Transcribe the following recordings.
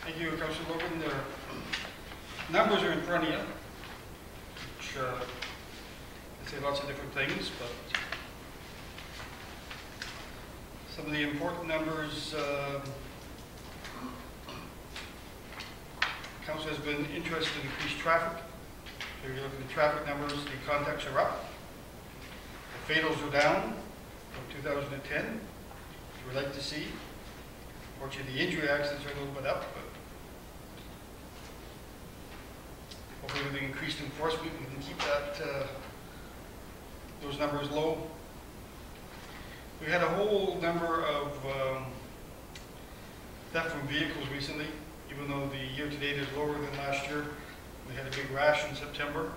Thank you, Councillor Logan. The numbers are in front of you, which say lots of different things, but some of the important numbers, Council has been interested in increased traffic. So you're looking at the traffic numbers, the contacts are up. The fatals are down from 2010, which we'd like to see. Unfortunately, the injury accidents are a little bit up, but hopefully with the increased enforcement, we can keep that those numbers low. We had a whole number of theft from vehicles recently, even though the year-to-date is lower than last year. We had a big rash in September.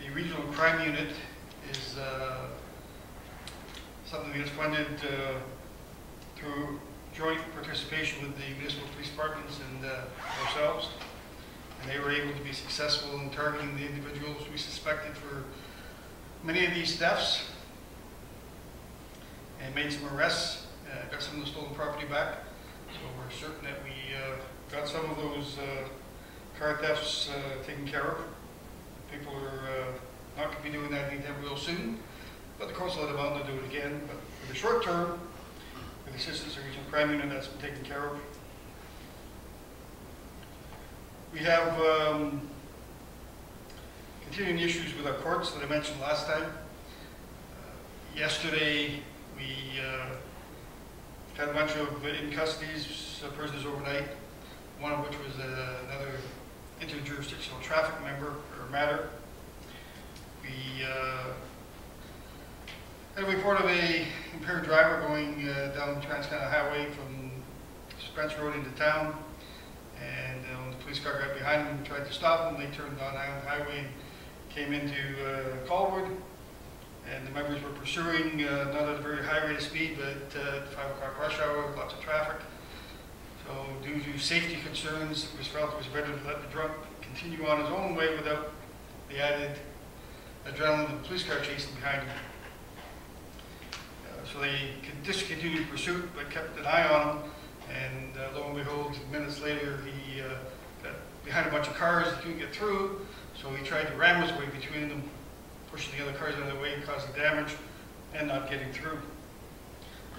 The Regional Crime Unit is something that's funded through joint participation with the municipal police departments and ourselves. And they were able to be successful in targeting the individuals we suspected for many of these thefts, and made some arrests, got some of the stolen property back. So we're certain that we got some of those car thefts taken care of. People are not going to be doing that anytime real soon, but the courts will let them out and they'll do it again. But for the short term, with the assistance of the Regional Crime Unit, that's been taken care of. We have continuing issues with our courts that I mentioned last time. Yesterday, we had a bunch of in-custodies prisoners overnight, one of which was another interjurisdictional traffic matter. We had a report of a impaired driver going down Trans-Canada Highway from Spence Road into town, and when the police car got behind him and tried to stop him, they turned on the highway and came into Colwood, and the members were pursuing, not at a very high rate of speed, but at 5 o'clock rush hour, lots of traffic. So due to safety concerns, it was felt it was better to let the drunk continue on his own way without the added adrenaline of the police car chasing behind him. So they discontinued pursuit, but kept an eye on him, and lo and behold, minutes later, he got behind a bunch of cars that couldn't get through, so he tried to ram his way between them, pushing the other cars out of the way and causing damage, and not getting through.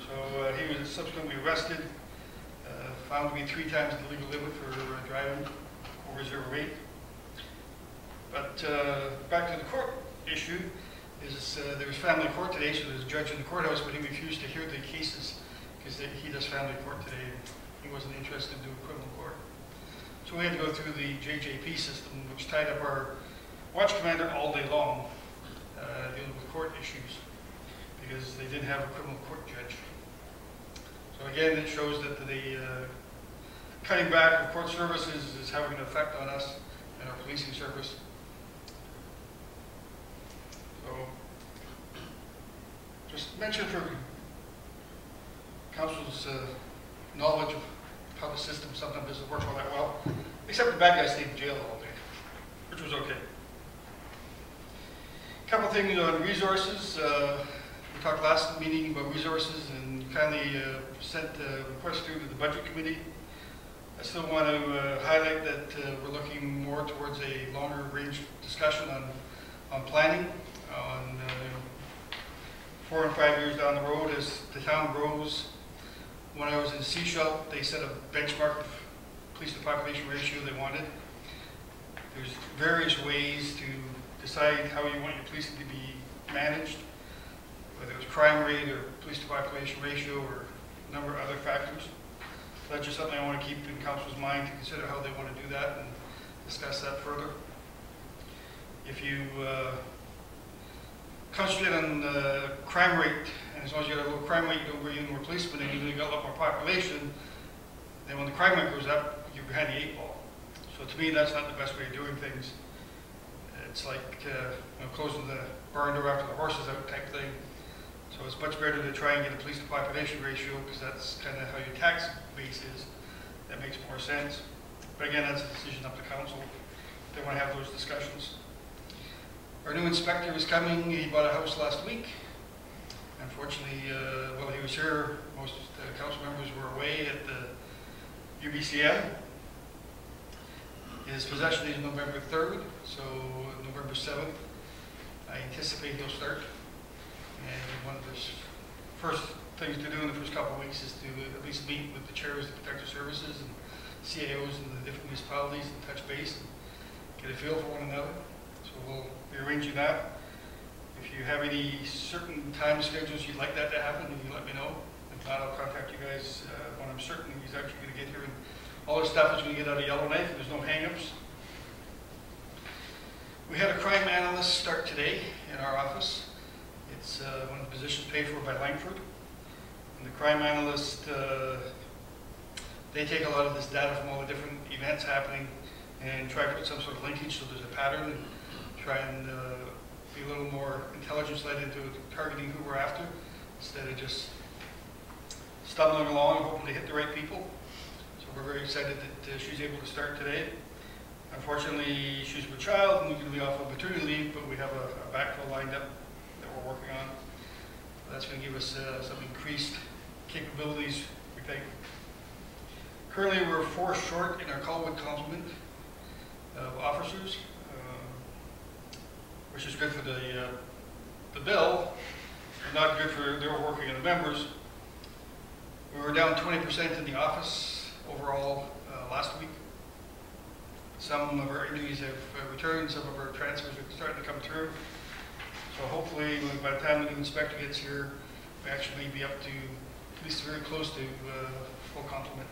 So he was subsequently arrested, found to be 3 times the legal limit for driving over 0 weight. But back to the court issue, there was family court today, so there's a judge in the courthouse, but he refused to hear the cases because he does family court today. He wasn't interested in doing criminal court. So we had to go through the JJP system, which tied up our watch commander all day long, dealing with court issues, because they didn't have a criminal court judge. So again, it shows that the cutting back of court services is having an effect on us and our policing service. So, just mention for Council's knowledge of how the system sometimes doesn't work all that well, except the bad guys stayed in jail all day, which was okay. A couple of things on resources. We talked last meeting about resources, and you kindly sent a request through to the Budget Committee. I still want to highlight that we're looking more towards a longer range discussion on planning, on 4 and 5 years down the road as the town grows. When I was in Seashell, they set a benchmark of police to population ratio they wanted. There's various ways to decide how you want your policing to be managed, whether it's crime rate or police to population ratio or a number of other factors. So that's just something I want to keep in Council's mind to consider how they want to do that and discuss that further. If you concentrate on crime rate, and as long as you got a low crime rate, you don't bring in more policemen, and you got a lot more population, then when the crime rate goes up, you're behind the 8 ball. So to me, that's not the best way of doing things. It's like closing the barn door after the horse is out type thing. So it's much better to try and get a police to population ratio, because that's kind of how your tax base is. That makes more sense. But again, that's a decision up to council. They want to have those discussions. Our new inspector is coming. He bought a house last week. And for Unfortunately, while he was here, most council members were away at the UBCM. His possession is November 3rd, so November 7th, I anticipate he'll start. And one of his first things to do in the first couple of weeks is to at least meet with the chairs of protective services and CAOs in the different municipalities and touch base and get a feel for one another. So we'll be arranging that. If you have any certain time schedules you'd like that to happen, you can let me know. If not, I'll contact you guys when I'm certain he's actually going to get here. And all his stuff is going to get out of Yellowknife. There's no hang-ups. We had a crime analyst start today in our office. It's one of the positions paid for by Langford. And the crime analyst, they take a lot of this data from all the different events happening and try to put some sort of linkage so there's a pattern and try and be a little more intelligence led into targeting who we're after instead of just stumbling along and hoping to hit the right people. So we're very excited that she's able to start today. Unfortunately, she's with child and we're going to be off on maternity leave, but we have a backfill lined up that we're working on. That's going to give us some increased capabilities, we think. Currently, we're 4 short in our Colwood complement of officers, which is good for the bill, but not good for their working and the members. We were down 20% in the office overall last week. Some of our interviews have returned, some of our transfers are starting to come through. So hopefully, by the time the new inspector gets here, we actually be up to at least very close to full complement.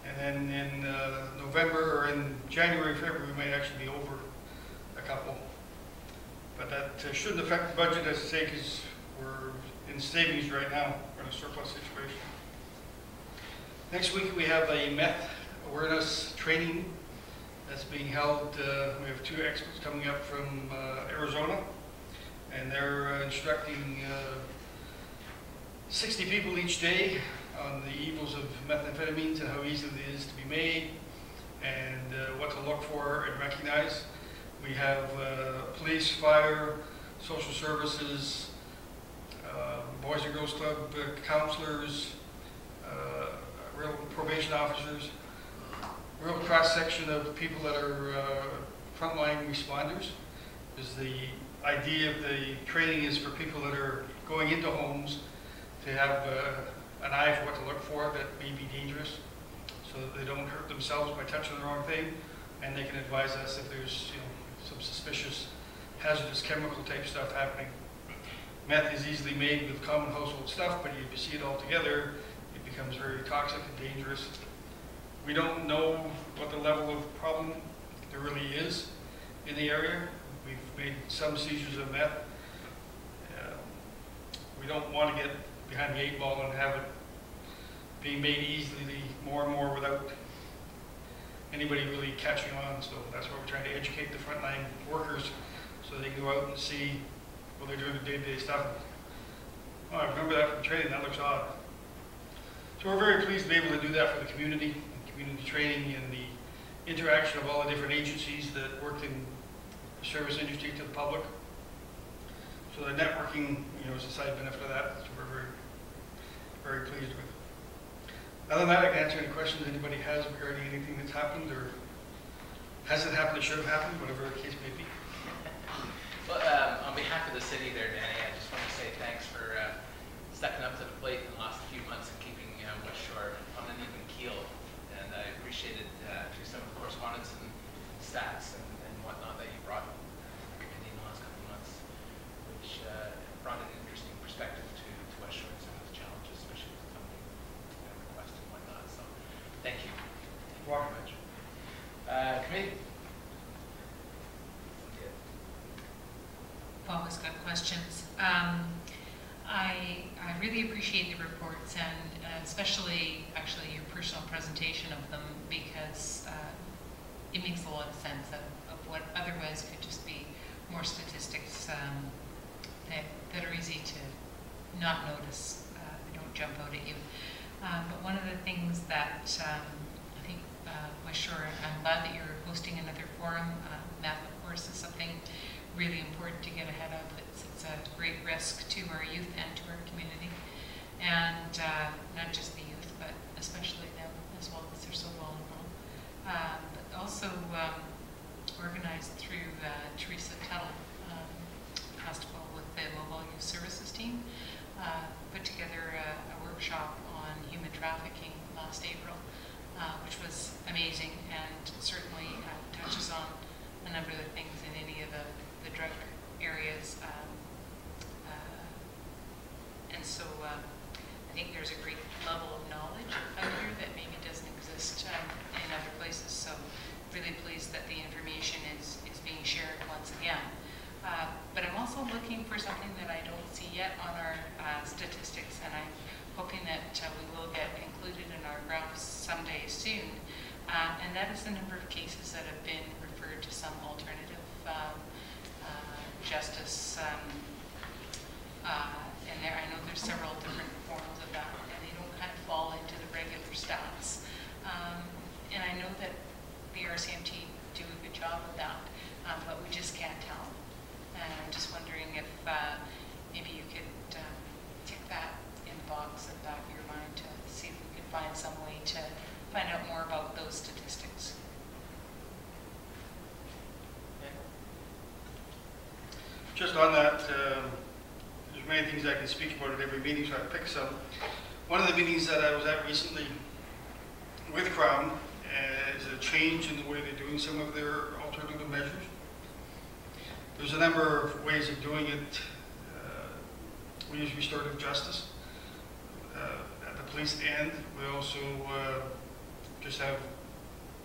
And then in November or in January, February, we might actually be over a couple. But that shouldn't affect the budget, as I say, because we're in savings right now. We're in a surplus situation. Next week, we have a meth awareness training that's being held. We have 2 experts coming up from Arizona, and they're instructing 60 people each day on the evils of methamphetamines and how easy it is to be made and what to look for and recognize. We have police, fire, social services, Boys and Girls Club counselors, real probation officers, real cross-section of people that are frontline responders. Because the idea of the training is for people that are going into homes to have an eye for what to look for that may be dangerous, so that they don't hurt themselves by touching the wrong thing, and they can advise us if there's some suspicious hazardous chemical type stuff happening. Meth is easily made with common household stuff, but if you see it all together, it becomes very toxic and dangerous. We don't know what the level of problem there really is in the area. We've made some seizures of meth. We don't want to get behind the 8 ball and have it being made easily more and more without anybody really catching on. So that's why we're trying to educate the frontline workers so they can go out and see what they're doing the day-to-day stuff. Oh, I remember that from training, that looks odd. So we're very pleased to be able to do that for the community training and the interaction of all the different agencies that work in the service industry to the public. So the networking, is a side benefit of that, which we're very, very pleased with. Other than that, I can answer any questions anybody has regarding anything that's happened or hasn't happened that should have happened, whatever the case may be. Well, on behalf of the city there, Danny, I just want to say thanks for stepping up to the plate in the last few months and keeping West Shore on an even keel. And I appreciated through some of the correspondence and stats and whatnot that you brought in the last couple of months, which brought an interesting perspective to West Shore and some of the challenges, especially with funding requests and whatnot. So thank you. Thank you very much. Committee? I've always got questions. I really appreciate the reports and especially actually your personal presentation of them because it makes a lot of sense of what otherwise could just be more statistics that are easy to not notice. They don't jump out at you. But one of the things that I think West Shore, I'm glad that you're hosting another forum. Math, of course, is something really important to get ahead of. It's a great risk to our youth and to our community. And not just the youth, but especially them as well, because they're so vulnerable. But also organized through Teresa Tuttle, Constable with the Mobile Youth Services team, put together a workshop on human trafficking last April, which was amazing and certainly touches on a number of the things in any of the drug areas. And so I think there's a great level of knowledge out here that maybe doesn't exist in other places. So really pleased that the information is being shared once again. But I'm also looking for something that I don't see yet on our statistics, and I'm hoping that we will get included in our graphs someday soon. And that is the number of cases that have been referred to some alternative justice. And there, I know there's several different forms of that, and they don't kind of fall into the regular stats. And I know that the RCMT do a good job of that, but we just can't tell. And I'm just wondering if maybe you could tick that in the box at the back of your mind to see if we could find some way to find out more about those statistics. Just on that, there's many things I can speak about at every meeting, so I pick some. One of the meetings that I was at recently with Crown is a change in the way they're doing some of their alternative measures. There's a number of ways of doing it. We use restorative justice at the police end. We also just have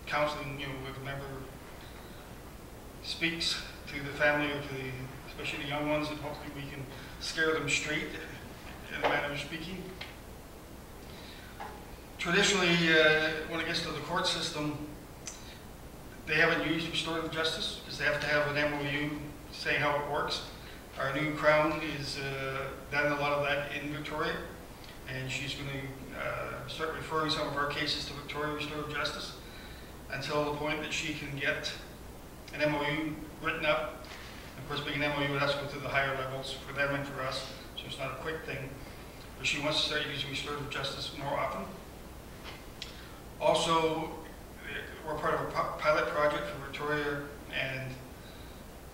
counseling, where the member speaks to the family or to especially the young ones, and hopefully we can scare them straight in a manner of speaking. Traditionally, when it gets to the court system, they haven't used restorative justice because they have to have an MOU saying how it works. Our new Crown is done a lot of that in Victoria, and she's going to start referring some of our cases to Victoria Restorative Justice until the point that she can get an MOU written up. Of course, being an MOU, it has to go to the higher levels for them and for us, so it's not a quick thing. But she wants to start using restorative justice more often. Also, we're part of a pilot project for Victoria and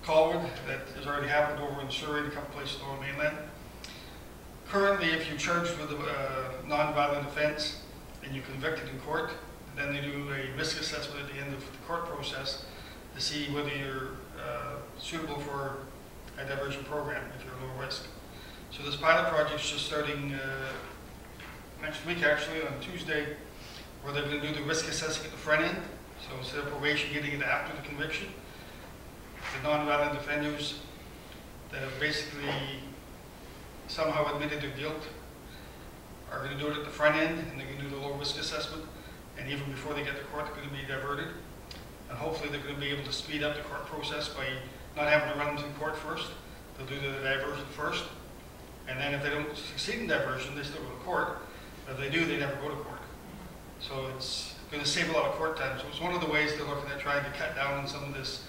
Colwood that has already happened over in Surrey and a couple places on the mainland. Currently, if you're charged with a non-violent offense and you're convicted in court, then they do a risk assessment at the end of the court process to see whether you're suitable for a diversion program if you're low risk. So this pilot project is just starting next week, actually, on Tuesday, where they're going to do the risk assessment at the front end. So instead of probation, getting it after the conviction. The non-violent offenders that have basically somehow admitted their guilt are going to do it at the front end, and they're going to do the low risk assessment. And even before they get to court, they're going to be diverted. And hopefully they're going to be able to speed up the court process by not having to run them to court first. They'll do the diversion first. And then if they don't succeed in diversion, they still go to court. But if they do, they never go to court. So it's going to save a lot of court time. So it's one of the ways they're looking at trying to cut down on some of this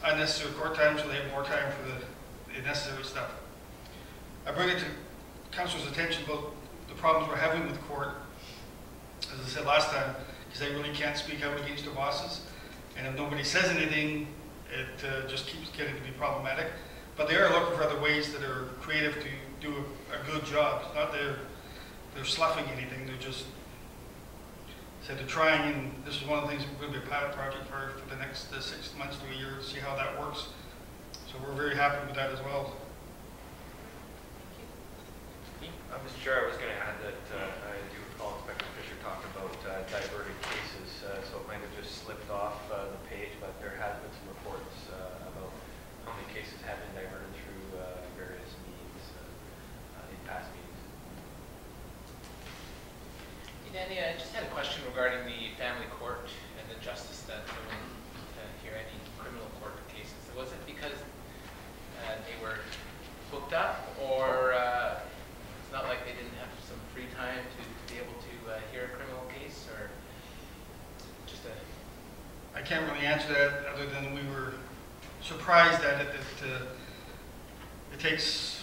unnecessary court time so they have more time for the necessary stuff. I bring it to Council's attention about the problems we're having with court, as I said last time, because they really can't speak out against their bosses. And if nobody says anything, it just keeps getting to be problematic. But they are looking for other ways that are creative to do a good job. It's not they're sloughing anything, they're just they're trying, and this is one of the things we're going to be a pilot project for the next 6 months to a year to see how that works. So we're very happy with that as well. Mr. Chair, I was going to add that I do recall Inspector Fisher talked about diverted cases, so it might have just slipped off the page, but there has been some reports about how many cases have been diverted through various means in past meetings. Danny, I just had a question regarding the family court and the justice that no one hear any criminal court cases. Was it because they were booked up, or it's not like they didn't have some free time to be able to hear a criminal case, or just a... I can't really answer that other than we were surprised at it that it takes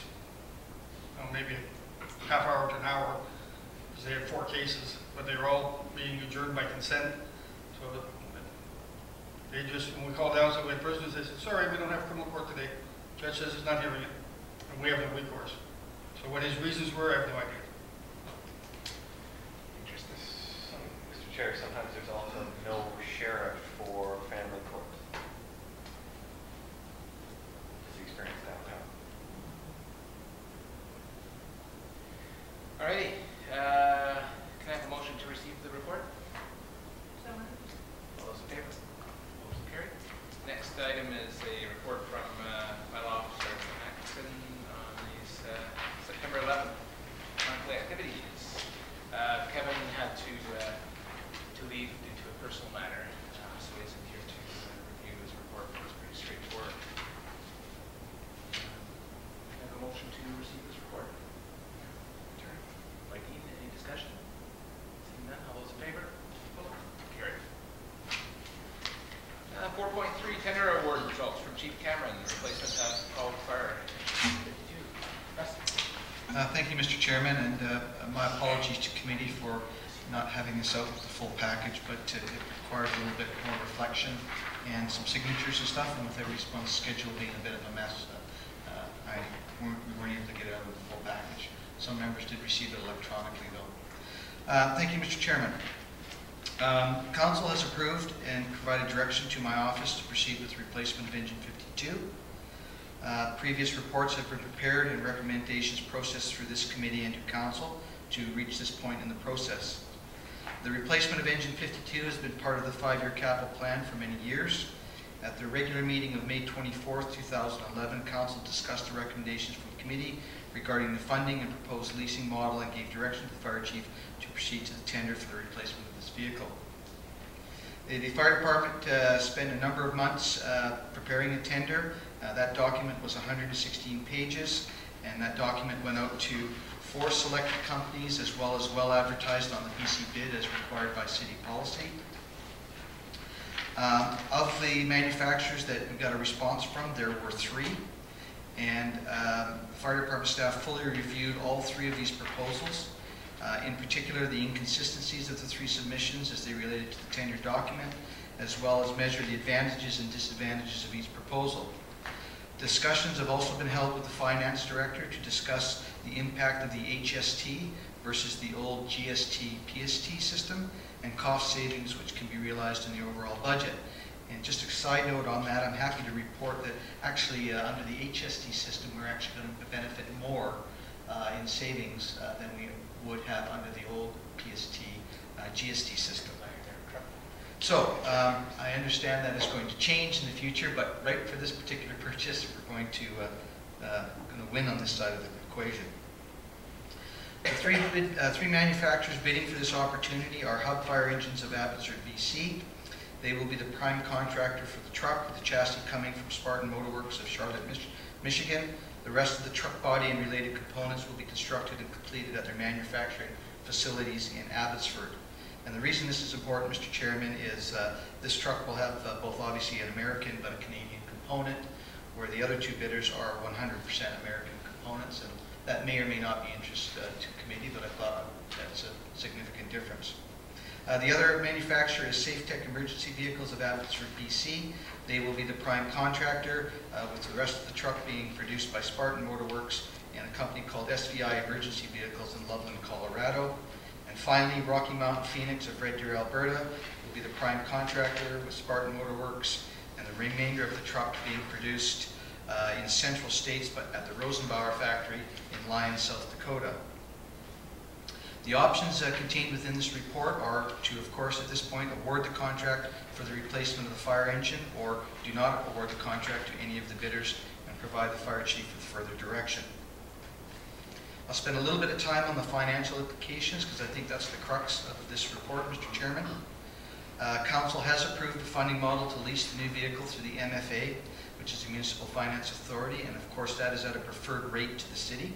maybe a half hour to an hour, because they had 4 cases, but they were all being adjourned by consent. So they just, when we called down, so we had prisoners, they said, sorry, we don't have criminal court today. Judge says he's not hearing it, and we have no recourse. So what his reasons were, I have no idea. Interesting. Mr. Chair, sometimes there's also no sheriff for family courts. It's the experience downtown. Alrighty, can I have a motion to receive the report? All those in favor? Motion carried. Next item is a report from my law officer, Atkinson, on these September 11th monthly activities. Kevin had to leave due to a personal matter, so he isn't here to review his report, but it's pretty straightforward. Can I have a motion to receive this report? Any discussion? Seeing none, all those in favor? Carried. 4.3, tender award results from Chief Cameron, replacement of Colwood Fire 52. Russ? Thank you, Mr. Chairman, and my apologies to committee for not having this out with the full package, but it requires a little bit more reflection and some signatures and stuff, and with every response schedule being a bit of a mess, we weren't able to get it out of the full package. Some members did receive it electronically, though. Thank you, Mr. Chairman. Council has approved and provided direction to my office to proceed with the replacement of Engine 52. Previous reports have been prepared and recommendations processed through this committee and to Council to reach this point in the process. The replacement of Engine 52 has been part of the 5-year capital plan for many years. At the regular meeting of May 24th, 2011, Council discussed the recommendations from the committee regarding the funding and proposed leasing model and gave direction to the Fire Chief to proceed to the tender for the replacement of this vehicle. The Fire Department spent a number of months preparing a tender. That document was 116 pages, and that document went out to 4 selected companies as well advertised on the BC bid as required by city policy. Of the manufacturers that we got a response from, there were 3. And the Fire Department staff fully reviewed all 3 of these proposals. In particular, the inconsistencies of the 3 submissions as they related to the tender document, as well as measure the advantages and disadvantages of each proposal. Discussions have also been held with the Finance Director to discuss the impact of the HST versus the old GST-PST system and cost savings which can be realized in the overall budget. And just a side note on that, I'm happy to report that actually under the HST system we're actually going to benefit more in savings than we would have under the old PST GST system. So I understand that is going to change in the future, but right for this particular purchase we're going to win on this side of the equation. The 3 manufacturers bidding for this opportunity are Hub Fire Engines of Abbotsford, BC. They will be the prime contractor for the truck, with the chassis coming from Spartan Motorworks of Charlotte, Michigan. The rest of the truck body and related components will be constructed and completed at their manufacturing facilities in Abbotsford. And the reason this is important, Mr. Chairman, is this truck will have both obviously an American but a Canadian component, where the other 2 bidders are 100% American components, and that may or may not be interest to committee, but I thought that's a significant difference. The other manufacturer is SafeTech Emergency Vehicles of Abbotsford, BC. They will be the prime contractor, with the rest of the truck being produced by Spartan Motorworks and a company called SVI Emergency Vehicles in Loveland, Colorado. And finally, Rocky Mountain Phoenix of Red Deer, Alberta will be the prime contractor with Spartan Motorworks, and the remainder of the truck being produced in central states, but at the Rosenbauer factory in Lyons, South Dakota. The options contained within this report are to, of course, at this point, award the contract for the replacement of the fire engine, or do not award the contract to any of the bidders and provide the fire chief with further direction. I'll spend a little bit of time on the financial implications because I think that's the crux of this report, Mr. Chairman. Council has approved the funding model to lease the new vehicle through the MFA, which is the Municipal Finance Authority, and of course that is at a preferred rate to the city.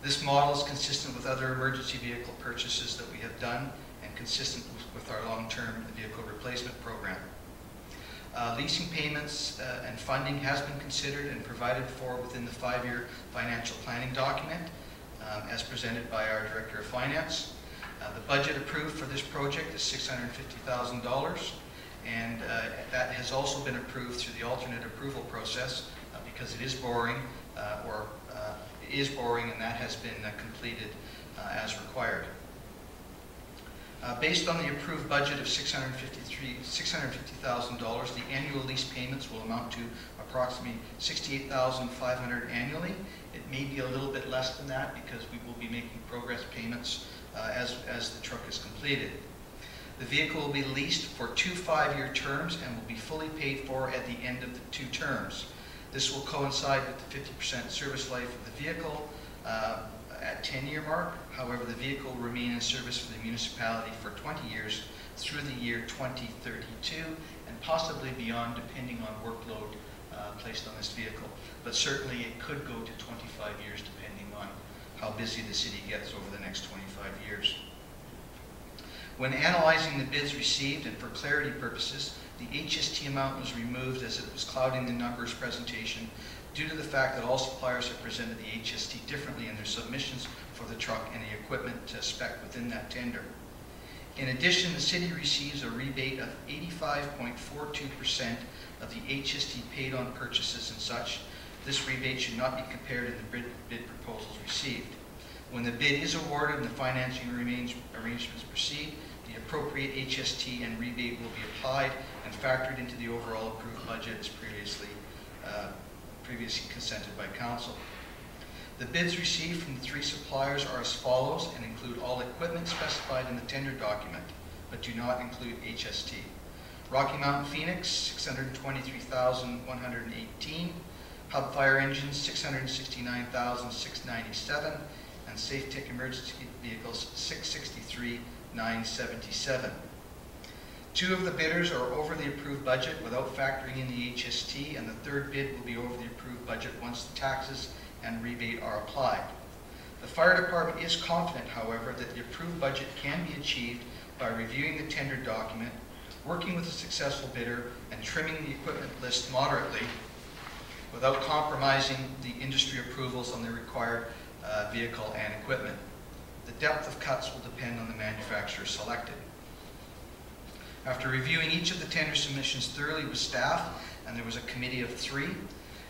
This model is consistent with other emergency vehicle purchases that we have done and consistent with our long-term vehicle replacement program. Leasing payments and funding has been considered and provided for within the 5-year financial planning document as presented by our Director of Finance. The budget approved for this project is $650,000, and that has also been approved through the alternate approval process because it is borrowing, and that has been completed as required. Based on the approved budget of $650,000, the annual lease payments will amount to approximately $68,500 annually. It may be a little bit less than that because we will be making progress payments as the truck is completed. The vehicle will be leased for 2 5-year terms and will be fully paid for at the end of the 2 terms. This will coincide with the 50% service life of the vehicle at 10-year mark. However, the vehicle will remain in service for the municipality for 20 years through the year 2032 and possibly beyond, depending on workload placed on this vehicle. But certainly it could go to 25 years depending on how busy the city gets over the next 25 years. When analyzing the bids received, and for clarity purposes, the HST amount was removed as it was clouding the numbers presentation due to the fact that all suppliers have presented the HST differently in their submissions for the truck and the equipment spec within that tender. In addition, the city receives a rebate of 85.42% of the HST paid on purchases and such. This rebate should not be compared in the bid proposals received. When the bid is awarded and the financing arrangements proceed, the appropriate HST and rebate will be applied and factored into the overall approved budget as previously consented by Council. The bids received from the 3 suppliers are as follows and include all equipment specified in the tender document, but do not include HST. Rocky Mountain Phoenix, $623,118. Hub Fire Engines, $669,697. And Safe Tick Emergency Vehicles, $663,977. 2 of the bidders are over the approved budget without factoring in the HST, and the 3rd bid will be over the approved budget once the taxes and rebate are applied. The fire department is confident, however, that the approved budget can be achieved by reviewing the tender document, working with a successful bidder, and trimming the equipment list moderately without compromising the industry approvals on the required vehicle and equipment. The depth of cuts will depend on the manufacturer selected. After reviewing each of the tender submissions thoroughly with staff, and there was a committee of 3,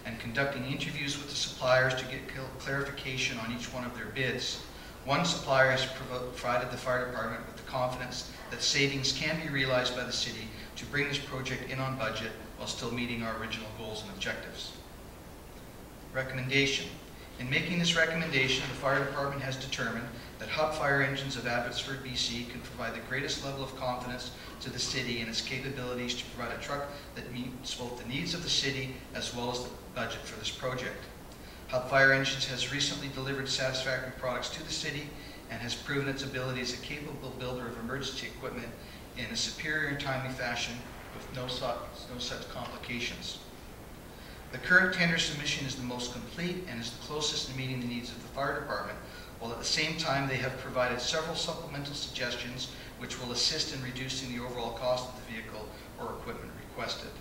and conducting interviews with the suppliers to get clarification on each one of their bids, one supplier has provided the fire department with the confidence that savings can be realized by the city to bring this project in on budget while still meeting our original goals and objectives. Recommendation. In making this recommendation, the fire department has determined that Hub Fire Engines of Abbotsford, BC can provide the greatest level of confidence to the city in its capabilities to provide a truck that meets both the needs of the city as well as the budget for this project. Hub Fire Engines has recently delivered satisfactory products to the city and has proven its ability as a capable builder of emergency equipment in a superior and timely fashion with no such complications. The current tender submission is the most complete and is the closest in meeting the needs of the fire department, while at the same time they have provided several supplemental suggestions which will assist in reducing the overall cost of the vehicle or equipment requested.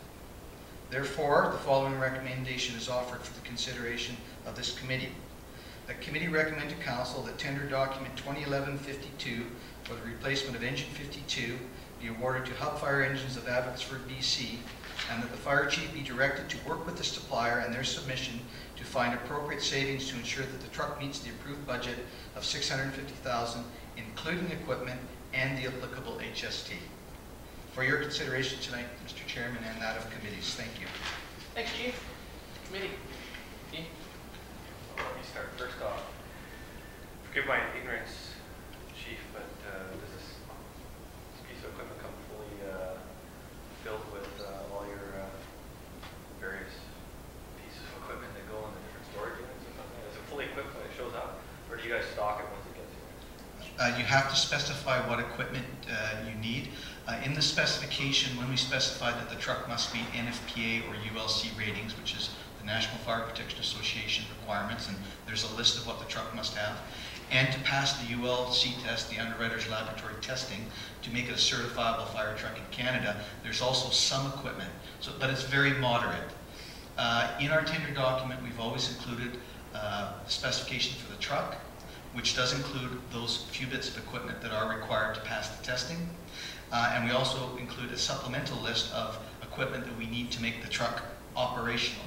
Therefore, the following recommendation is offered for the consideration of this committee. The committee recommend to Council that tender document 2011-52 for the replacement of engine 52 be awarded to Hub Fire Engines of Abbotsford, BC, and that the fire chief be directed to work with the supplier and their submission to find appropriate savings to ensure that the truck meets the approved budget of $650,000, including equipment and the applicable HST. For your consideration tonight, Mr. Chairman, and that of committees. Thank you. Thanks, Chief. Committee. Dean? Well, let me start. First off, forgive my ignorance, Chief, but does this piece of equipment come fully filled with all your various pieces of equipment that go in the different storage units or something? Is it fully equipped when it shows up, or do you guys stock it once it gets here? You have to specify what equipment you need. In the specification, when we specify that the truck must meet NFPA or ULC ratings, which is the National Fire Protection Association requirements, and there's a list of what the truck must have. and to pass the ULC test, the Underwriters Laboratory Testing, to make it a certifiable fire truck in Canada. There's also some equipment, but it's very moderate. In our tender document, we've always included specification for the truck, which does include those few bits of equipment that are required to pass the testing. And we also include a supplemental list of equipment that we need to make the truck operational.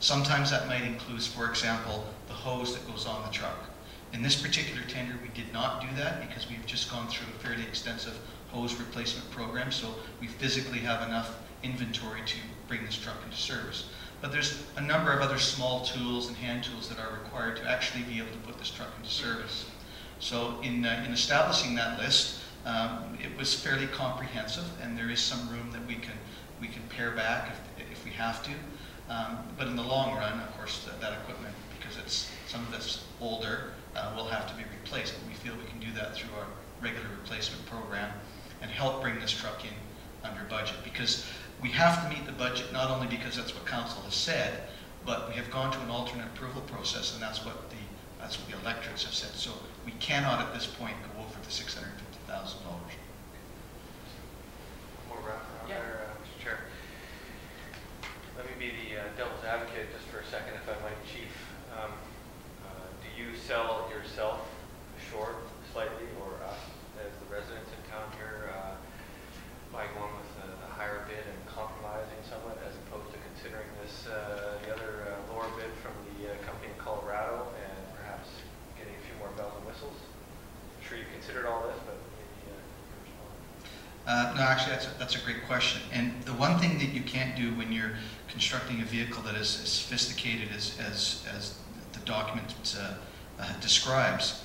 Sometimes that might include, for example, the hose that goes on the truck. In this particular tender, we did not do that because we've just gone through a fairly extensive hose replacement program, so we physically have enough inventory to bring this truck into service. But there's a number of other small tools and hand tools that are required to actually be able to put this truck into service. So in establishing that list, it was fairly comprehensive, and there is some room that we can pare back if we have to. But in the long run, of course, that equipment, because some of it's older, will have to be replaced. But we feel we can do that through our regular replacement program and help bring this truck in under budget. Because we have to meet the budget, not only because that's what council has said, but we have gone to an alternate approval process, and that's what the electorates have said. So we cannot at this point go over the $650,000. More wrap around Yeah. there, Mr. Chair. Let me be the devil's advocate just for a second, if I might, Chief. Do you sell yourself short slightly, or us as the residents in town here, by going with a higher bid and compromising somewhat, as opposed to considering this the other lower bid from the company in Colorado, and perhaps getting a few more bells and whistles? I'm sure you considered all this, but maybe you can respond. No, actually, that's a great question. And the one thing that you can't do when you're constructing a vehicle that is as sophisticated as the document describes,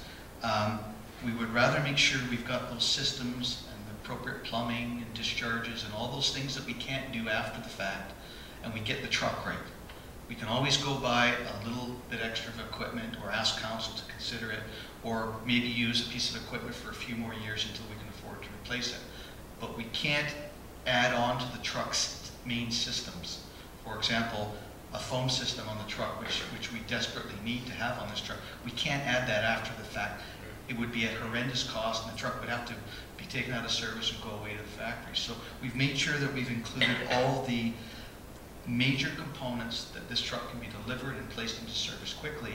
we would rather make sure we've got those systems and the appropriate plumbing and discharges and all those things that we can't do after the fact, and we get the truck right. We can always go buy a little bit extra of equipment, or ask council to consider it, or maybe use a piece of equipment for a few more years until we can afford to replace it. But we can't add on to the truck's main systems. For example, a foam system on the truck, which we desperately need to have on this truck. We can't add that after the fact. It would be at horrendous cost, and the truck would have to be taken out of service and go away to the factory. So we've made sure that we've included all the major components that this truck can be delivered and placed into service quickly.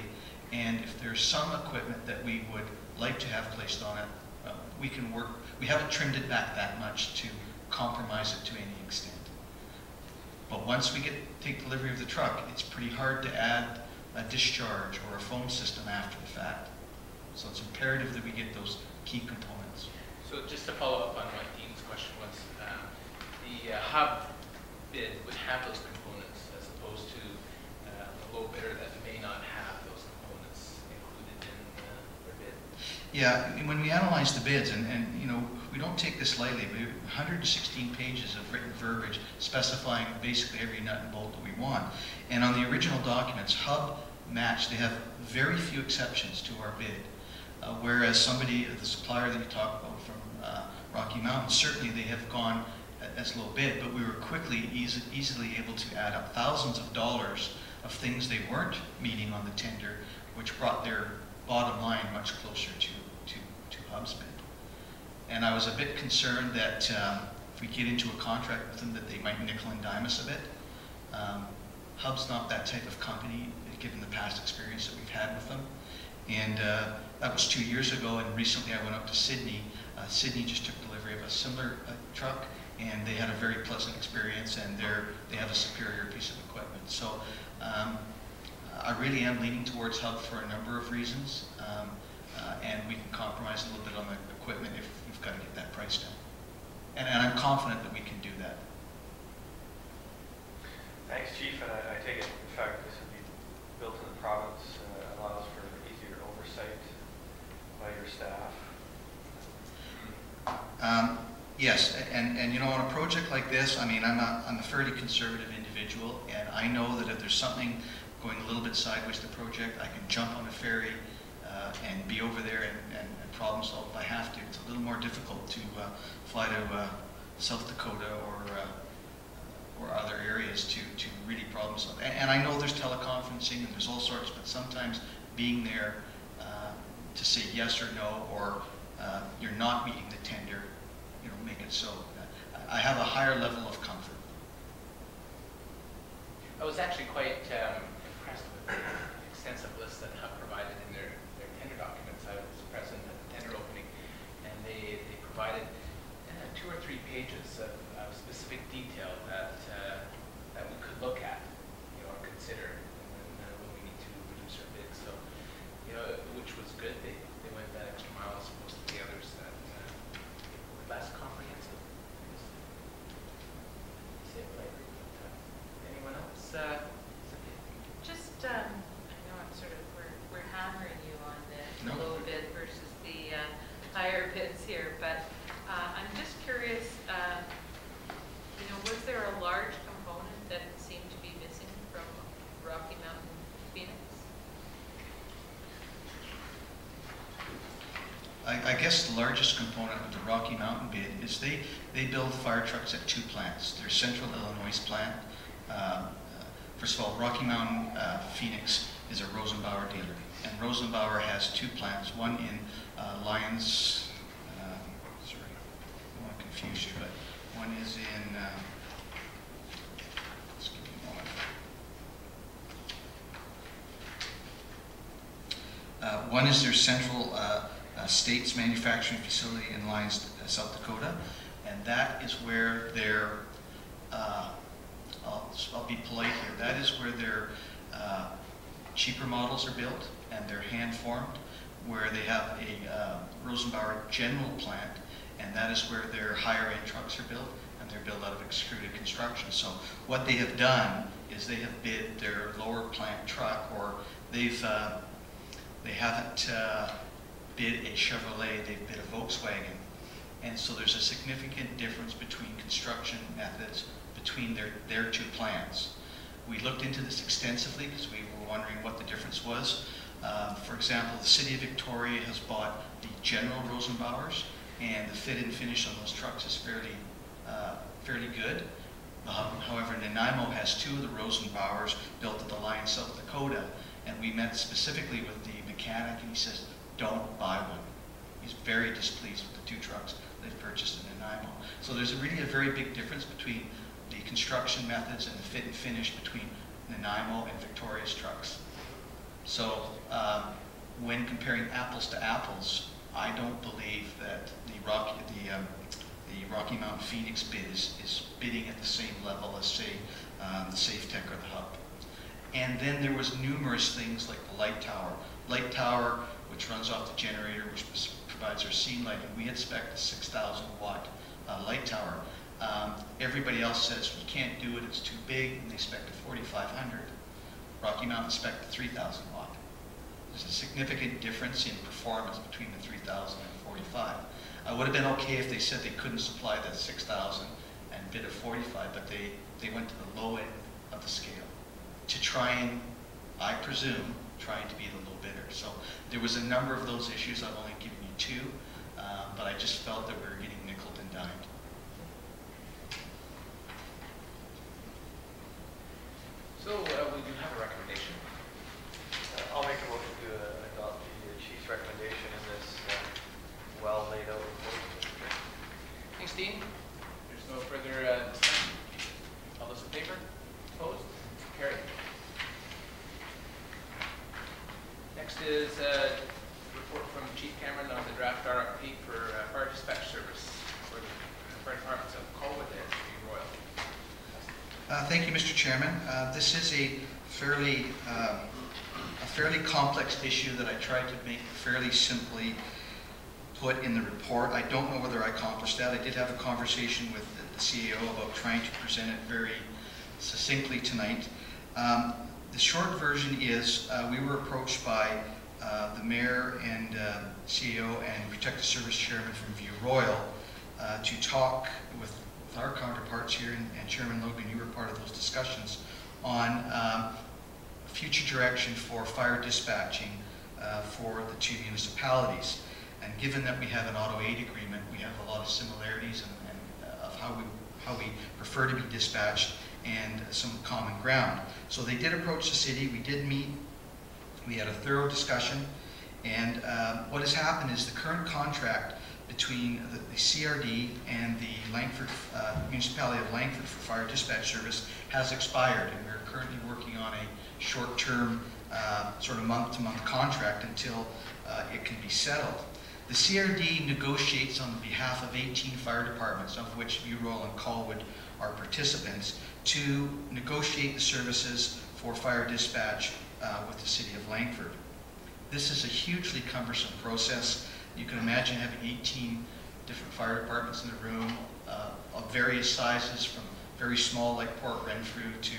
And if there's some equipment that we would like to have placed on it, we can work. We haven't trimmed it back that much to compromise it to any extent. But once we take delivery of the truck, it's pretty hard to add a discharge or a foam system after the fact. So it's imperative that we get those key components. So just to follow up on what Dean's question was, the hub bid would have those components, as opposed to the low bidder that may not have those components included in their bid. Yeah, when we analyze the bids, and you know, we don't take this lightly, but 116 pages of written verbiage specifying basically every nut and bolt that we want. And on the original documents, Hub matched. They have very few exceptions to our bid. Whereas the supplier that you talked about from Rocky Mountain, certainly they have gone as low bid, but we were quickly, easily able to add up thousands of dollars of things they weren't meeting on the tender, which brought their bottom line much closer to Hub's bid. And I was a bit concerned that if we get into a contract with them, that they might nickel and dime us a bit. Hub's not that type of company, given the past experience that we've had with them. And that was 2 years ago, and recently I went up to Sydney. Sydney just took delivery of a similar truck, and they had a very pleasant experience, and they have a superior piece of equipment. So I really am leaning towards Hub for a number of reasons, and we can compromise a little bit on the equipment if we've got to get that price down. And I'm confident that we can do that. Thanks, Chief. And I take it, in fact, this would be built in the province, allows for easier oversight by your staff. Yes, and you know, on a project like this, I mean, I'm a fairly conservative individual, and I know that if there's something going a little bit sideways to the project, I can jump on a ferry and be over there and problem solve if I have to. It's a little more difficult to fly to South Dakota or other areas to really problem solve. And I know there's teleconferencing and there's all sorts, but sometimes being there to say yes or no, or you're not meeting the tender, make it so. I have a higher level of comfort. I was actually quite impressed with the extensive list that HUB provided in their tender documents. I was present at the tender opening, and they provided 2 or 3 pages of specific detail that we could look at, or consider when we need to reduce our bids. So, which was good. They went that extra mile as opposed to the others that were less comprehensive. Say it lightly. Anyone else? Just, I know I'm sort of, we're hammering you on the No. low bid versus the higher bids here, but I'm just curious, was there a large component that seemed to be missing from Rocky Mountain Phoenix? I guess the largest component of the Rocky Mountain bid is they build fire trucks at 2 plants. Their Central Illinois plant. First of all, Rocky Mountain Phoenix is a Rosenbauer dealer, and Rosenbauer has 2 plants. One in Lyons. Sorry, I don't want to confuse you, but one is in. Just give me a moment. One is their Central States manufacturing facility in Lyons, South Dakota, and that is where their I'll be polite here. That is where their cheaper models are built, and they're hand formed, where they have a Rosenbauer general plant, and that is where their higher end trucks are built, and they're built out of extruded construction. So what they have done is they have bid their lower plant truck, or they haven't bid a Chevrolet, they've bid a Volkswagen. And so there's a significant difference between construction methods between their 2 plants. We looked into this extensively because we were wondering what the difference was. For example, the City of Victoria has bought the general Rosenbauers, and the fit and finish on those trucks is fairly good. However, Nanaimo has 2 of the Rosenbauers built at the Lyons, South Dakota, and we met specifically with the mechanic, and he says, don't buy one. He's very displeased with the 2 trucks they've purchased in Nanaimo. So there's really a very big difference between the construction methods and the fit and finish between Nanaimo and Victoria's trucks. So when comparing apples to apples, I don't believe that the Rocky Mountain Phoenix bid is bidding at the same level as, say, the Safe Tech or the Hub. And then there was numerous things like the light tower. Light tower, which runs off the generator, which provides our scene lighting. We had spec'd a 6,000 watt light tower. Everybody else says we can't do it, it's too big, and they spec'd a 4,500. Rocky Mountain spec'd a 3,000 watt. There's a significant difference in performance between the 3,000 and 45. I would have been okay if they said they couldn't supply the 6,000 and bid a 45, but they went to the low end of the scale to try and, I presume, trying to be the low bidder. So there was a number of those issues. I've only given you 2, but I just felt that we were getting nickeled and dimed. So we do have a recommendation. I'll make a motion to adopt the chief's recommendation in this well laid out report. Thanks, Dean. There's no further discussion. All those in favor? Opposed? Carried. Next is a report from Chief Cameron on the draft RFP for fire dispatch service for the fire departments of Colwood and Royal. Thank you, Mr. Chairman. This is a fairly complex issue that I tried to make fairly simply put in the report. I don't know whether I accomplished that. I did have a conversation with the CAO about trying to present it very succinctly tonight. The short version is we were approached by the Mayor and CAO and Protective Service Chairman from View Royal to talk with our counterparts here, and Chairman Logan, you were part of those discussions, on future direction for fire dispatching for the 2 municipalities. And given that we have an auto aid agreement, we have a lot of similarities and of how we prefer to be dispatched and some common ground. So they did approach the city. We did meet. We had a thorough discussion, And what has happened is the current contract between the CRD and the Langford, municipality of Langford for fire dispatch service has expired, and we're currently working on a short-term sort of month-to-month contract until it can be settled. The CRD negotiates on behalf of 18 fire departments, of which View Royal and Colwood are participants, to negotiate the services for fire dispatch with the city of Langford. This is a hugely cumbersome process. You can imagine having 18 different fire departments in the room of various sizes, from very small like Port Renfrew to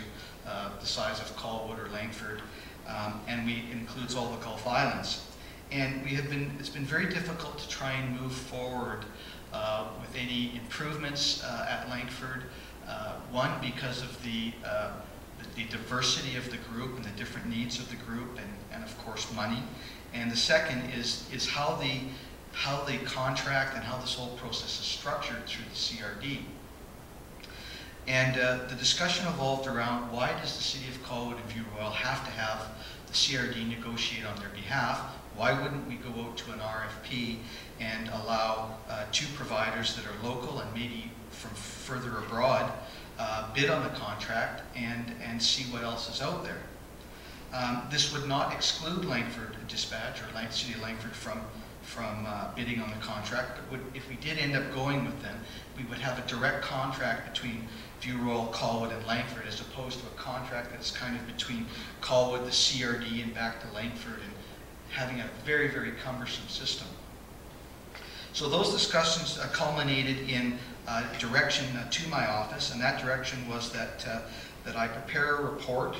the size of Colwood or Langford, and it includes all the Gulf Islands. And it's been very difficult to try and move forward with any improvements at Langford. One, because of the diversity of the group and the different needs of the group, and of course money. And the second is how the contract and how this whole process is structured through the CRD. And the discussion evolved around, why does the city of Colwood and View Royal have to have the CRD negotiate on their behalf? Why wouldn't we go out to an RFP and allow two providers that are local and maybe from further abroad bid on the contract and see what else is out there? This would not exclude Langford Dispatch or City of Langford from bidding on the contract, but if we did end up going with them, we would have a direct contract between View Royal, Colwood, and Langford, as opposed to a contract that's kind of between Colwood, the CRD, and back to Langford, and having a very, very cumbersome system. So those discussions culminated in direction to my office, and that direction was that I prepare a report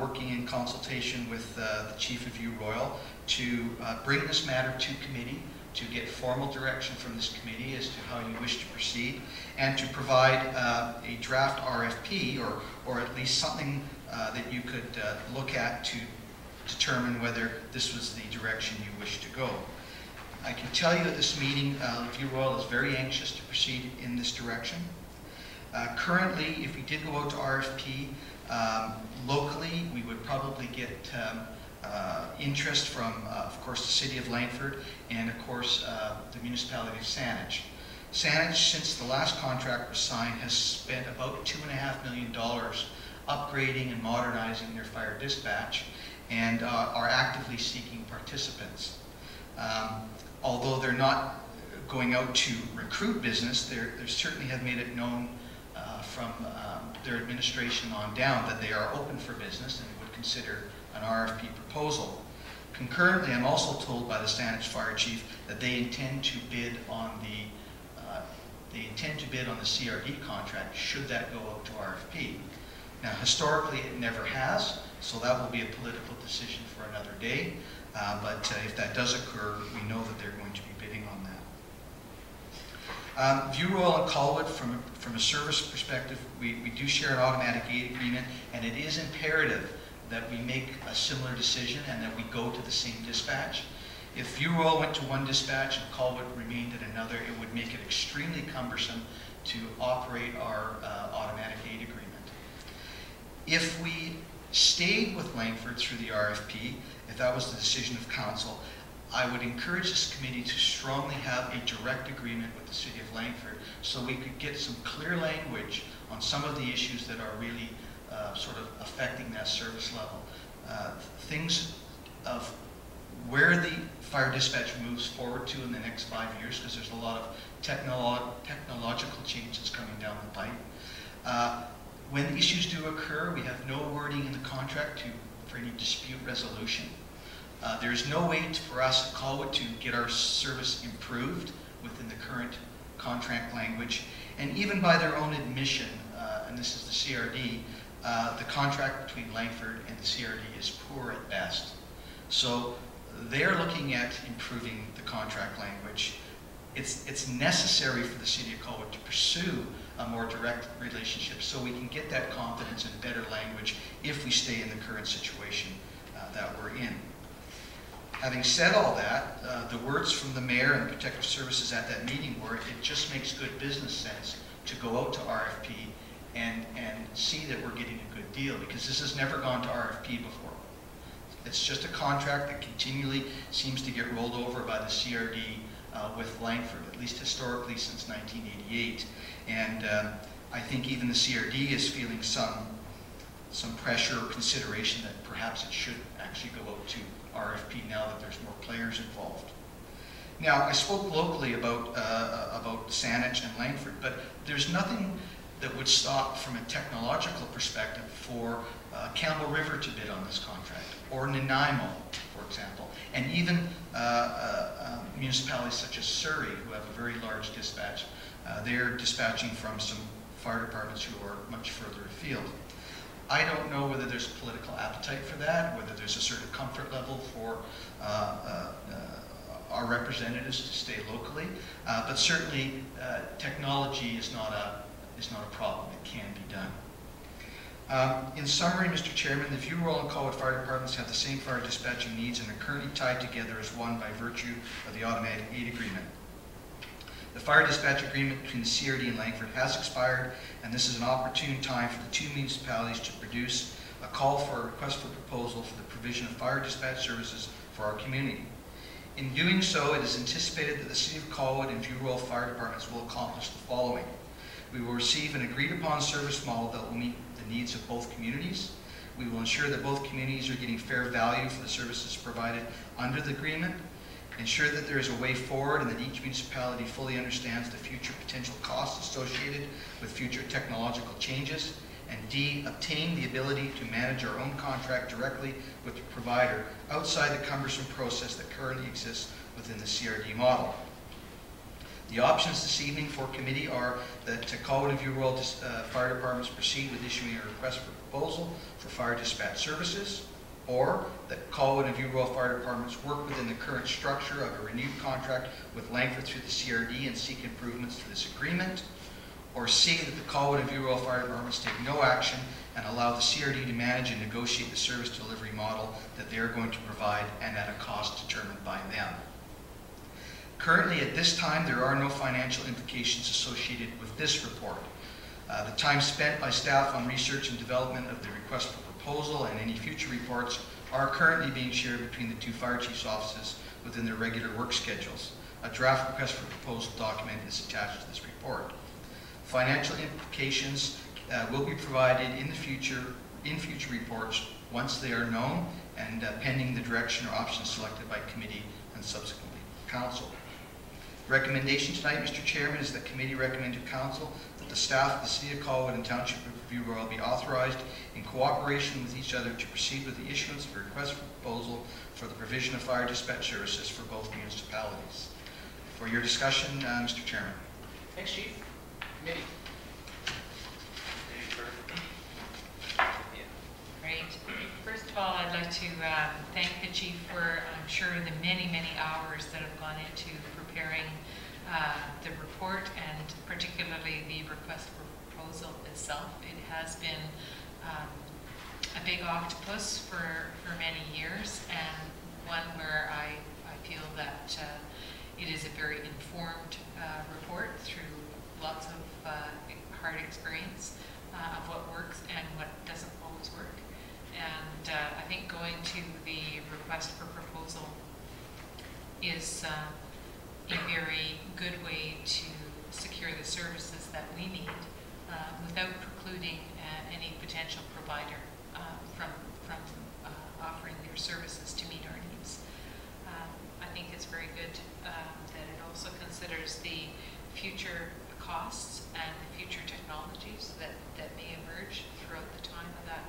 working in consultation with the Chief of View Royal to bring this matter to committee, to get formal direction from this committee as to how you wish to proceed, and to provide a draft RFP, or at least something that you could look at to determine whether this was the direction you wish to go. I can tell you at this meeting, View Royal is very anxious to proceed in this direction. Currently, if we did go out to RFP, locally, we would probably get interest from, of course, the City of Langford and, of course, the municipality of Saanich. Saanich, since the last contract was signed, has spent about $2.5 million upgrading and modernizing their fire dispatch, and are actively seeking participants. Although they're not going out to recruit business, they certainly have made it known from their administration on down that they are open for business and would consider an RFP proposal. Concurrently, I'm also told by the Saanich Fire Chief that they intend to bid on the CRD contract should that go out to RFP. Now, historically, it never has, so that will be a political decision for another day. But if that does occur, we know that they're going to be bidding on that. View Royal and Colwood, from a service perspective, we do share an automatic gate agreement, and it is imperative that we make a similar decision and that we go to the same dispatch. If View Royal went to one dispatch and Colwood remained at another, it would make it extremely cumbersome to operate our automatic gate agreement. If we stayed with Langford through the RFP, if that was the decision of council, I would encourage this committee to strongly have a direct agreement with the City of Langford so we could get some clear language on some of the issues that are really sort of affecting that service level. Things of where the fire dispatch moves forward to in the next 5 years, because there's a lot of technological changes coming down the pipe. When issues do occur, we have no wording in the contract for any dispute resolution. There's no way for us at Colwood to get our service improved within the current contract language. And even by their own admission, and this is the CRD, the contract between Langford and the CRD is poor at best. So they're looking at improving the contract language. It's necessary for the City of Colwood to pursue a more direct relationship so we can get that confidence and better language if we stay in the current situation that we're in. Having said all that, the words from the Mayor and Protective Services at that meeting were, it just makes good business sense to go out to RFP and see that we're getting a good deal, because this has never gone to RFP before. It's just a contract that continually seems to get rolled over by the CRD with Langford, at least historically since 1988. And I think even the CRD is feeling some pressure or consideration that perhaps it should actually go out to RFP now that there's more players involved. Now, I spoke locally about Saanich and Langford, but there's nothing that would stop from a technological perspective for Campbell River to bid on this contract, or Nanaimo, for example, and even municipalities such as Surrey, who have a very large dispatch. They're dispatching from some fire departments who are much further afield. I don't know whether there's political appetite for that, whether there's a certain comfort level for our representatives to stay locally, but certainly technology is not a problem. It can be done. In summary, Mr. Chairman, the View Royal and Colwood fire departments have the same fire dispatching needs and are currently tied together as one by virtue of the automatic aid agreement. The fire dispatch agreement between the CRD and Langford has expired, and this is an opportune time for the two municipalities to produce a call for a request for proposal for the provision of fire dispatch services for our community. In doing so, it is anticipated that the City of Colwood and View Royal fire departments will accomplish the following. We will receive an agreed-upon service model that will meet the needs of both communities. We will ensure that both communities are getting fair value for the services provided under the agreement, ensure that there is a way forward and that each municipality fully understands the future potential costs associated with future technological changes, and D, obtain the ability to manage our own contract directly with the provider outside the cumbersome process that currently exists within the CRD model. The options this evening for committee are that Colwood and View Royal fire departments proceed with issuing a request for proposal for fire dispatch services, or that Colwood and View Royal fire departments work within the current structure of a renewed contract with Langford through the CRD and seek improvements to this agreement, or C, that the Colwood and View Royal fire departments take no action and allow the CRD to manage and negotiate the service delivery model that they are going to provide and at a cost determined by them. Currently, at this time, there are no financial implications associated with this report. The time spent by staff on research and development of the request for proposal and any future reports are currently being shared between the two fire chiefs' offices within their regular work schedules. A draft request for proposal document is attached to this report. Financial implications will be provided in future reports once they are known and pending the direction or options selected by committee and subsequently council. Recommendation tonight, Mr. Chairman, is that committee recommend to council that the staff of the City of Colwood and Township of View Royal be authorized in cooperation with each other to proceed with the issuance of a request for proposal for the provision of fire dispatch services for both municipalities. For your discussion, Mr. Chairman. Thanks, Chief. Committee. Great. First of all, I'd like to thank the Chief for, I'm sure, the many, many hours that have gone into preparing the report and particularly the request for proposal itself. It has been a big octopus for many years, and one where I feel that it is a very informed report through lots of hard experience of what works and what doesn't always work. And I think going to the request for proposal is a very good way to secure the services that we need without precluding any potential provider from offering their services to meet our needs. I think it's very good that it also considers the future costs and the future technologies that may emerge throughout the time of that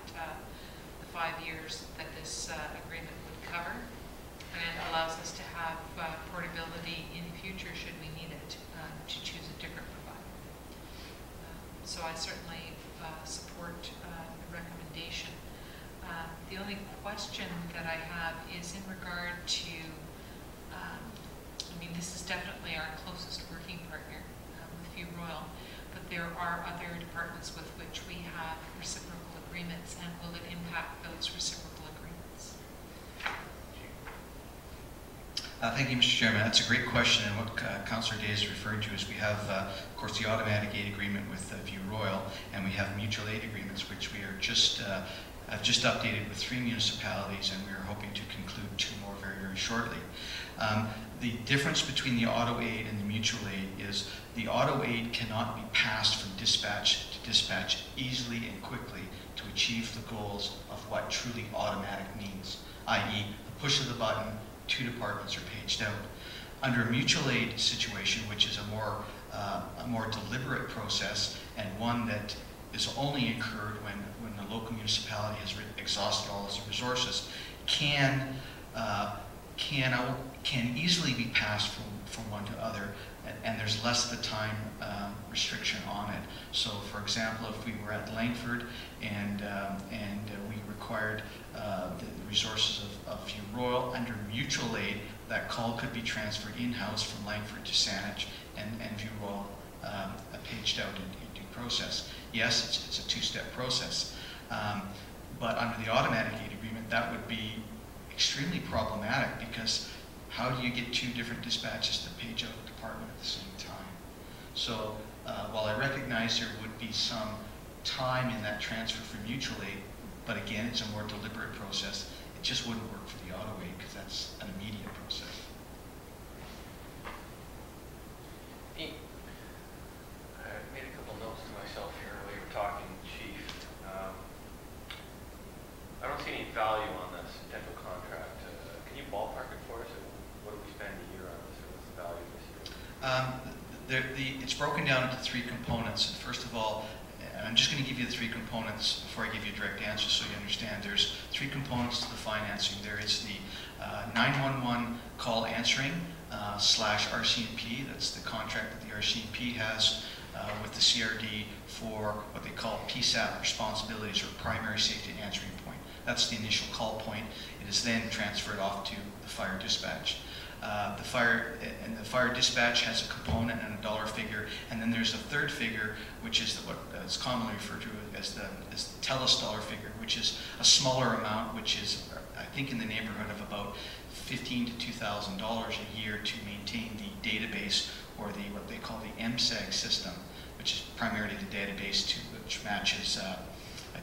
the 5 years that this agreement would cover, and allows us to have portability in the future should we need it to choose a different provider. So I certainly support the recommendation. The only question that I have is in regard to, I mean, this is definitely our closest working partner with View Royal, but there are other departments with which we have reciprocal agreements, and will it impact those reciprocal agreements? Thank you, Mr. Chairman. That's a great question, and what Councillor Day is referring to is we have, of course, the automatic aid agreement with View Royal, and we have mutual aid agreements, which we are just I've just updated with 3 municipalities, and we are hoping to conclude 2 more very, very shortly. The difference between the auto aid and the mutual aid is the auto aid cannot be passed from dispatch to dispatch easily and quickly to achieve the goals of what truly automatic means, i.e. the push of the button, 2 departments are paged out. Under a mutual aid situation, which is a more deliberate process and one that is only incurred when the local municipality has exhausted all its resources, can easily be passed from one to other, and there's less of a time restriction on it. So, for example, if we were at Langford and we required the resources of View Royal under mutual aid, that call could be transferred in-house from Langford to Saanich and View Royal paged out in due process. Yes, it's a 2-step process, but under the automatic aid agreement, that would be extremely problematic, because how do you get 2 different dispatches to page out a department at the same time? So while I recognize there would be some time in that transfer for mutual aid, but again, it's a more deliberate process, it just wouldn't work for the auto aid, because that's an immediate process. I made a couple notes to myself here while you were talking, Chief. I don't see any value on this type of contract. Can you ballpark it for us? What do we spend a year on this, or what's the value this year? It's broken down into 3 components. And first of all, and I'm just going to give you the 3 components before I give you a direct answer so you understand. There's 3 components to the financing. There is the 911 call answering / RCMP. That's the contract that the RCMP has with the CRD for what they call PSAP responsibilities, or primary safety answering point. That's the initial call point. It is then transferred off to the fire dispatch. The fire dispatch has a component and a dollar figure, and then there's a third figure, which is what is commonly referred to as the TELUS dollar figure, which is a smaller amount, which is, I think, in the neighborhood of about $1,500 to $2,000 a year to maintain the database, or what they call the MSEG system, which is primarily the database which matches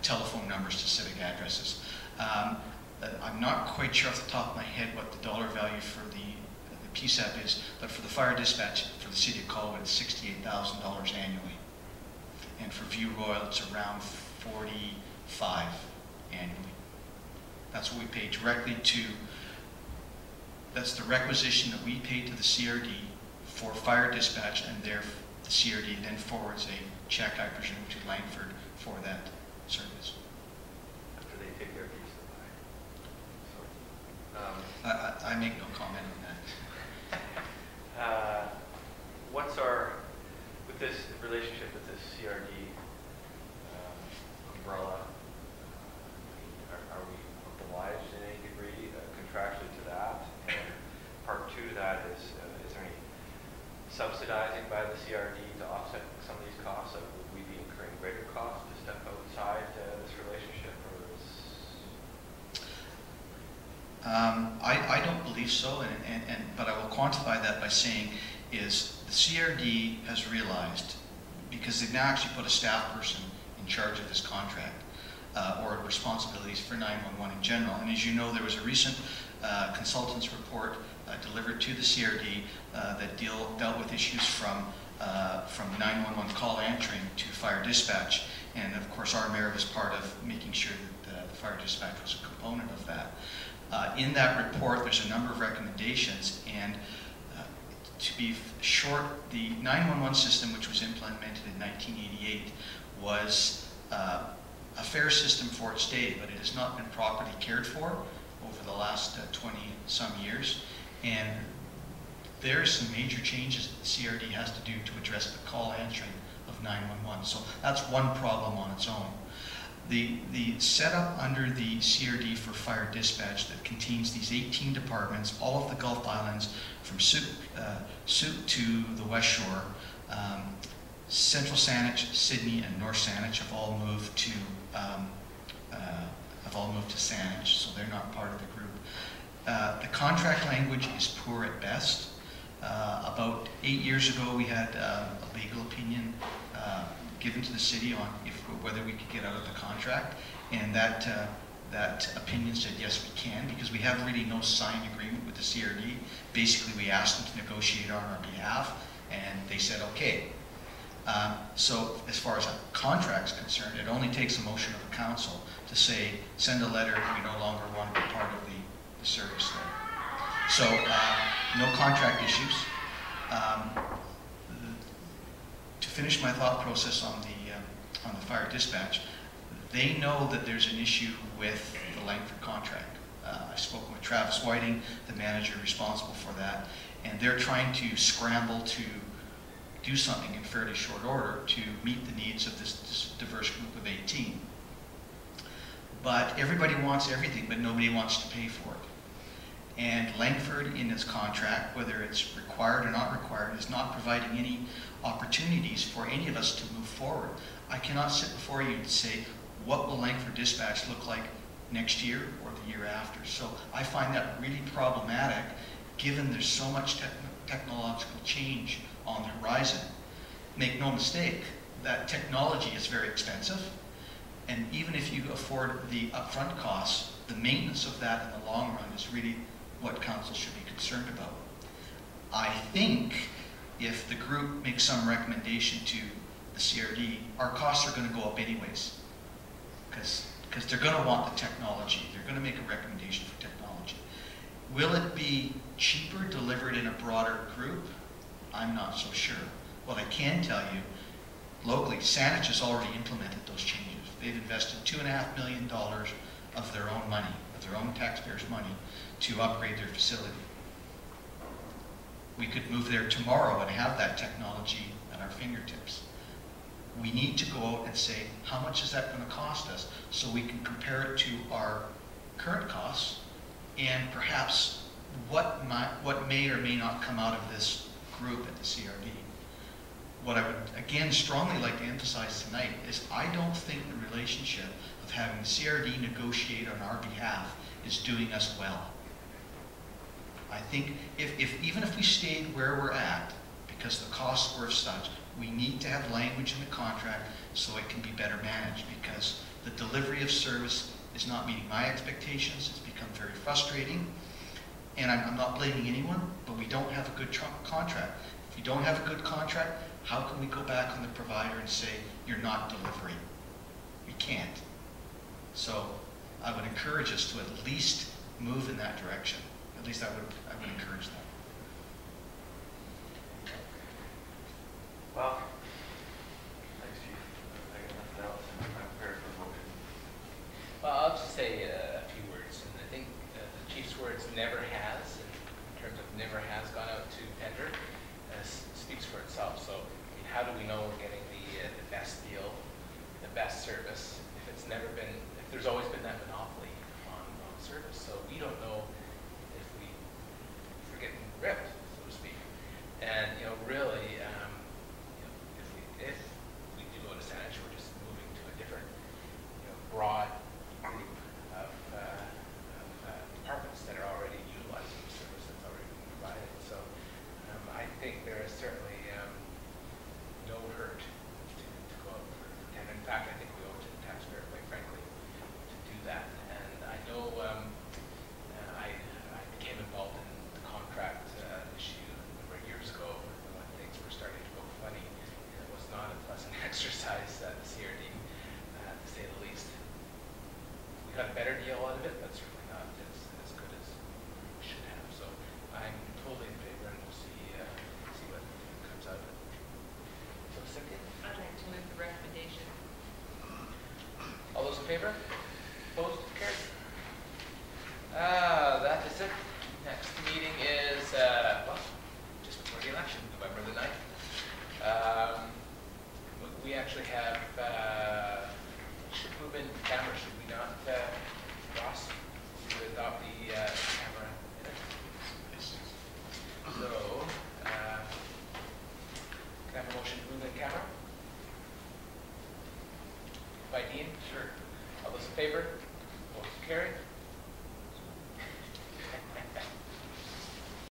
telephone numbers to civic addresses. I'm not quite sure off the top of my head what the dollar value for the PSAP is, but for the fire dispatch for the city of Colwood, it's $68,000 annually. And for View Royal, it's around $45,000 annually. That's what we pay directly to, that's the requisition that we pay to the CRD for fire dispatch, and the CRD then forwards a check, I presume, to Langford for that service. After they take their piece of the pie. I make no comment on that. With this relationship with this CRD umbrella, are we obliged in any degree contractually to that? And part 2 to that is there any subsidizing by the CRD to offset some of these costs? Would we be incurring greater costs to step outside this relationship, or is... I don't believe so, but I will quantify that by saying is the CRD has realized, because they've now actually put a staff person in charge of this contract, or responsibilities for 911 in general. And as you know, there was a recent consultant's report delivered to the CRD that dealt with issues from 911 call answering to fire dispatch. And of course, our mayor was part of making sure that the fire dispatch was a component of that. In that report, there's a number of recommendations, and to be short, the 911 system, which was implemented in 1988, was a fair system for its day, but it has not been properly cared for over the last 20-some years. And there are some major changes that the CRD has to do to address the call answering of 911. So that's one problem on its own. The setup under the CRD for fire dispatch that contains these 18 departments, all of the Gulf Islands, from Souk to the West Shore, Central Saanich, Sydney, and North Saanich have all moved to Saanich, so they're not part of the group. The contract language is poor at best. About 8 years ago, we had a legal opinion given to the city on whether we could get out of the contract, And that opinion said, yes, we can, because we have really no signed agreement with the CRD. Basically, we asked them to negotiate on our behalf, and they said, okay. So as far as a contract's concerned, it only takes a motion of the council to say, send a letter, we no longer want to be part of the service there. So no contract issues. To finish my thought process on the fire dispatch, they know that there's an issue with the Langford contract. I've spoken with Travis Whiting, the manager responsible for that, and they're trying to scramble to do something in fairly short order to meet the needs of this diverse group of 18. But everybody wants everything, but nobody wants to pay for it. And Langford, in its contract, whether it's required or not required, is not providing any opportunities for any of us to move forward. I cannot sit before you and say, what will Langford Dispatch look like next year or the year after? So I find that really problematic, given there's so much technological change on the horizon. Make no mistake, that technology is very expensive, and even if you afford the upfront costs, the maintenance of that in the long run is really what council should be concerned about. I think if the group makes some recommendation to the CRD, our costs are going to go up anyways, because they're going to want the technology. They're going to make a recommendation for technology. Will it be cheaper delivered in a broader group? I'm not so sure. What I can tell you, locally, Saanich has already implemented those changes. They've invested $2.5 million of their own money, of their own taxpayers' money, to upgrade their facility. We could move there tomorrow and have that technology at our fingertips. We need to go out and say, how much is that going to cost us, so we can compare it to our current costs, and perhaps what may or may not come out of this group at the CRD. What I would, again, strongly like to emphasize tonight is I don't think the relationship of having the CRD negotiate on our behalf is doing us well. I think even if we stayed where we're at, because the costs were of such, we need to have language in the contract so it can be better managed, because the delivery of service is not meeting my expectations. It's become very frustrating, and I'm not blaming anyone, but we don't have a good contract. If we don't have a good contract, how can we go back on the provider and say, you're not delivering? We can't. So I would encourage us to at least move in that direction. At least I would encourage that. Well, thanks, Chief. I got nothing else. I'm prepared for a motion. Well, I'll just say a few words, and I think the Chief's words, never has, in terms of never has gone out to tender, speaks for itself. So, I mean, how do we know we're getting the best deal, the best service, if there's always been that monopoly on service? So we don't know if we're getting ripped, so to speak. And, really, if we do go to Saanich, we're just moving to a different, broad group of departments that are already utilizing the service that's already being provided. So I think there is certainly no hurt to go out for tender. In fact, I think we owe it to the taxpayer, quite frankly, to do that. And I know I became involved in the contract issue a number of years ago when things were starting to go funny. It was not a pleasant exercise at the CRD, to say the least. We got a better deal out of it, but certainly not as good as we should have. So I'm totally in favor, and we'll see what comes out of it. So Cynthia? I'd like to move the recommendation. All those in favor? Opposed?